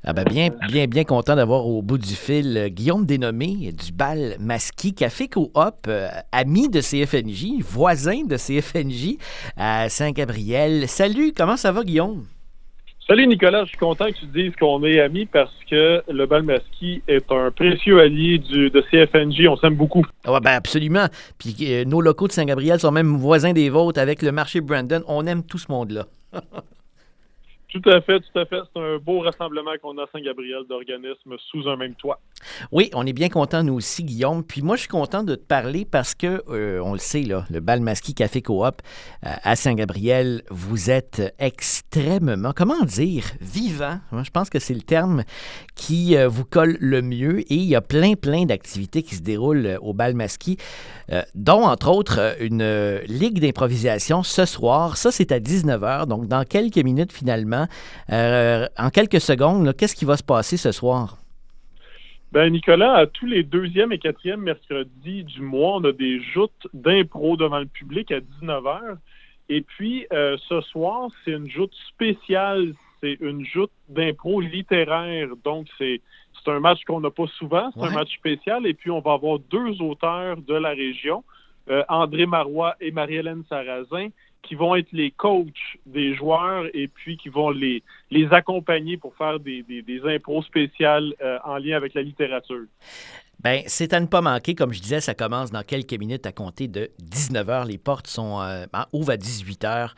Ah ben bien content d'avoir au bout du fil Guillaume Dénommé du Bal Masquis Café Coop, ami de CFNJ, voisin de CFNJ à Saint-Gabriel. Salut, comment ça va Guillaume? Salut Nicolas, je suis content que tu dises qu'on est amis parce que le Balmaski est un précieux allié de CFNJ. On s'aime beaucoup. Ah ouais, ben absolument. Puis nos locaux de Saint-Gabriel sont même voisins des vôtres avec le marché Brandon. On aime tout ce monde-là. Tout à fait, tout à fait. C'est un beau rassemblement qu'on a à Saint-Gabriel d'organismes sous un même toit. Oui, on est bien content, nous aussi, Guillaume. Puis moi, je suis content de te parler parce que, on le sait, là, le Bal Masquis Café Coop à Saint-Gabriel, vous êtes extrêmement, comment dire, vivant. Moi, je pense que c'est le terme qui vous colle le mieux. Et il y a plein d'activités qui se déroulent au Bal Masquis, dont, entre autres, une ligue d'improvisation ce soir. Ça, c'est à 19h, donc dans quelques minutes, finalement. En quelques secondes, là, qu'est-ce qui va se passer ce soir? Ben Nicolas, à tous les deuxième et quatrième mercredis du mois, on a des joutes d'impro devant le public à 19h. Et puis, ce soir, c'est une joute spéciale. C'est une joute d'impro littéraire. Donc, c'est un match qu'on n'a pas souvent. C'est un match spécial. Et puis, on va avoir deux auteurs de la région, André Marois et Marie-Hélène Sarrazin, qui vont être les coachs des joueurs et puis qui vont les accompagner pour faire des impros spéciales en lien avec la littérature. Bien, c'est à ne pas manquer. Comme je disais, ça commence dans quelques minutes à compter de 19h. Les portes sont ouvrent à 18h.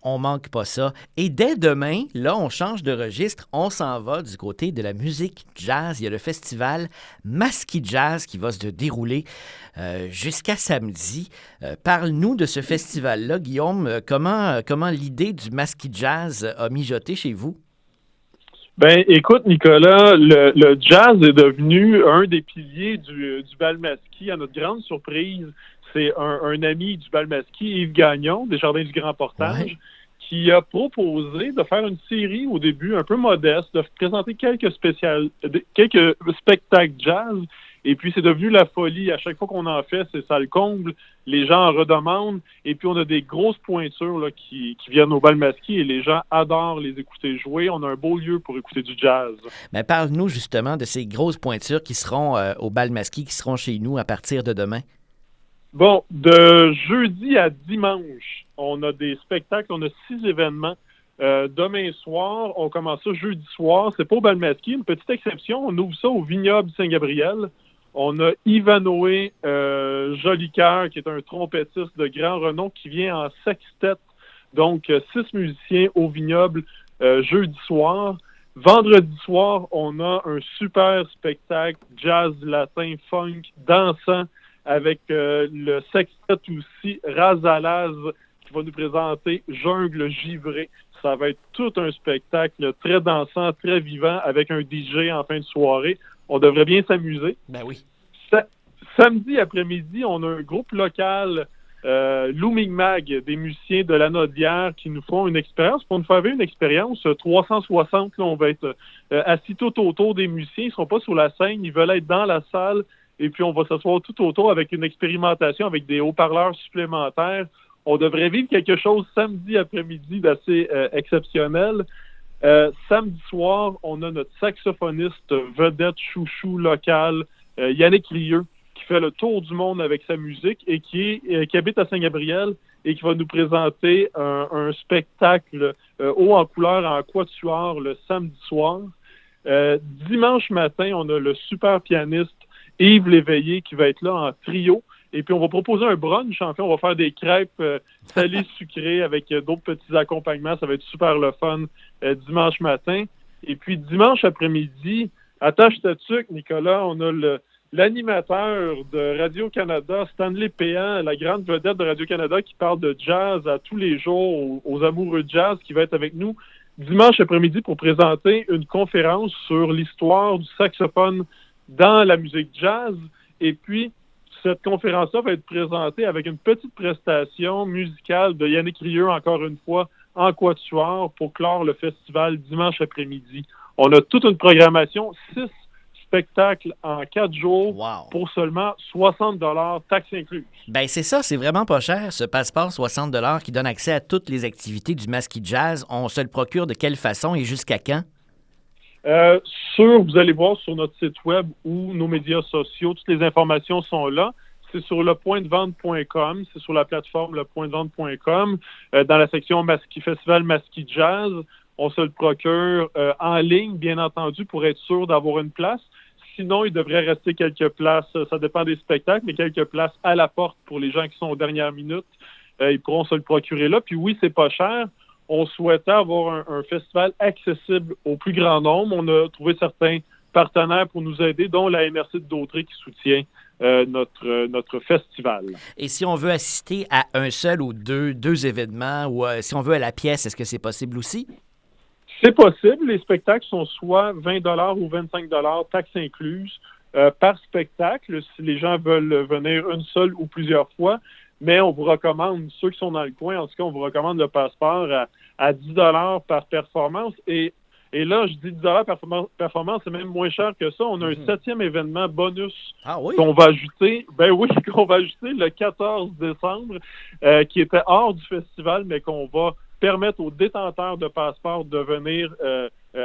On manque pas ça. Et dès demain, là, on change de registre. On s'en va du côté de la musique jazz. Il y a le festival Masquis Jazz qui va se dérouler jusqu'à samedi. Parle-nous de ce festival-là, Guillaume. Comment l'idée du Masquis Jazz a mijoté chez vous? Ben, écoute, Nicolas, le jazz est devenu un des piliers du Balmaski. À notre grande surprise, c'est un ami du Balmaski, Yves Gagnon, des Jardins du Grand Portage, qui a proposé de faire une série au début un peu modeste, de présenter quelques spectacles jazz. Et puis, c'est devenu la folie. À chaque fois qu'on en fait, ça le comble. Les gens en redemandent. Et puis, on a des grosses pointures là, qui viennent au Balmaski et les gens adorent les écouter jouer. On a un beau lieu pour écouter du jazz. Mais parle-nous justement de ces grosses pointures qui seront au Balmaski, qui seront chez nous à partir de demain. Bon, de jeudi à dimanche, on a des spectacles. On a 6 événements. Demain soir, on commence ça jeudi soir. C'est pas au Balmaski. Une petite exception, on ouvre ça au Vignoble Saint-Gabriel. On a Ivanoé Jolicoeur, qui est un trompettiste de grand renom, qui vient en sextet. Donc, 6 musiciens au Vignoble jeudi soir. Vendredi soir, on a un super spectacle jazz latin, funk, dansant, avec le sextet aussi, Razalaz, qui va nous présenter Jungle Givré. Ça va être tout un spectacle très dansant, très vivant, avec un DJ en fin de soirée. On devrait bien s'amuser. Ben oui. Samedi après-midi, on a un groupe local, Looming Mag, des musiciens de la Nodière qui nous font une expérience. Pour nous faire vivre une expérience 360, là, on va être assis tout autour des musiciens. Ils ne seront pas sur la scène, ils veulent être dans la salle. Et puis, on va s'asseoir tout autour avec une expérimentation, avec des haut-parleurs supplémentaires. On devrait vivre quelque chose samedi après-midi d'assez exceptionnel. Samedi soir, on a notre saxophoniste vedette chouchou local, Yannick Rieux, qui fait le tour du monde avec sa musique et qui habite à Saint-Gabriel et qui va nous présenter un spectacle haut en couleur en quatuor le samedi soir. Dimanche matin, on a le super pianiste Yves Léveillé qui va être là en trio. Et puis, on va proposer un brunch. En fait, on va faire des crêpes salées sucrées avec d'autres petits accompagnements. Ça va être super le fun dimanche matin. Et puis, dimanche après-midi, attache ta tuque, Nicolas, on a l'animateur de Radio-Canada, Stanley Péan, la grande vedette de Radio-Canada qui parle de jazz à tous les jours aux amoureux de jazz, qui va être avec nous dimanche après-midi pour présenter une conférence sur l'histoire du saxophone dans la musique jazz. Et puis, cette conférence-là va être présentée avec une petite prestation musicale de Yannick Rieux, encore une fois, en quatuor pour clore le festival dimanche après-midi. On a toute une programmation, 6 spectacles en 4 jours pour seulement 60 $, taxes incluses. Ben c'est ça, c'est vraiment pas cher, ce passeport 60 $ qui donne accès à toutes les activités du Masquis Jazz. On se le procure de quelle façon et jusqu'à quand? Euh, vous allez voir sur notre site web ou nos médias sociaux, toutes les informations sont là. C'est sur lepointdevente.com, c'est sur la plateforme lepointdevente.com, dans la section Festival Maski Jazz. On se le procure en ligne, bien entendu, pour être sûr d'avoir une place. Sinon, il devrait rester quelques places, ça dépend des spectacles, mais quelques places à la porte pour les gens qui sont aux dernières minutes. Ils pourront se le procurer là. Puis oui, c'est pas cher. On souhaitait avoir un festival accessible au plus grand nombre. On a trouvé certains partenaires pour nous aider, dont la MRC de Dautrey qui soutient notre festival. Et si on veut assister à un seul ou deux événements, ou si on veut à la pièce, est-ce que c'est possible aussi? C'est possible. Les spectacles sont soit 20 ou 25 taxes incluses, par spectacle, si les gens veulent venir une seule ou plusieurs fois. Mais on vous recommande, ceux qui sont dans le coin, en tout cas, on vous recommande le passeport à 10 par performance. Et là, je dis 10 par performance, c'est même moins cher que ça. On a un 7e événement bonus qu'on va ajouter, qu'on va ajouter le 14 décembre, qui était hors du festival, mais qu'on va permettre aux détenteurs de passeport de venir,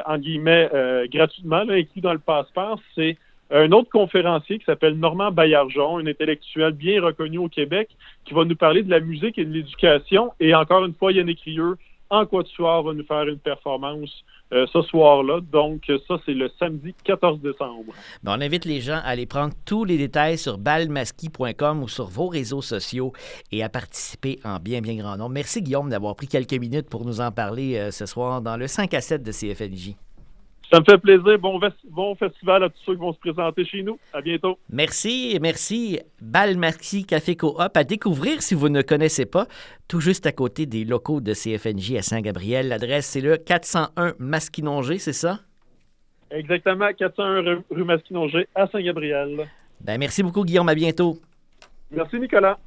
en guillemets, gratuitement, là, inclus dans le passeport. C'est un autre conférencier qui s'appelle Normand Baillargeon, un intellectuel bien reconnu au Québec, qui va nous parler de la musique et de l'éducation. Et encore une fois, Yannick Rieu, en quatuor, va nous faire une performance ce soir-là. Donc, ça, c'est le samedi 14 décembre. On invite les gens à aller prendre tous les détails sur balmaski.com ou sur vos réseaux sociaux et à participer en bien, bien grand nombre. Merci, Guillaume, d'avoir pris quelques minutes pour nous en parler ce soir dans le 5 à 7 de CFNJ. Ça me fait plaisir. Bon festival à tous ceux qui vont se présenter chez nous. À bientôt. Merci. Balmaski Café Coop à découvrir si vous ne connaissez pas, tout juste à côté des locaux de CFNJ à Saint-Gabriel. L'adresse, c'est le 401 Masquinongé, c'est ça? Exactement, 401 rue Masquinongé à Saint-Gabriel. Merci beaucoup, Guillaume. À bientôt. Merci, Nicolas.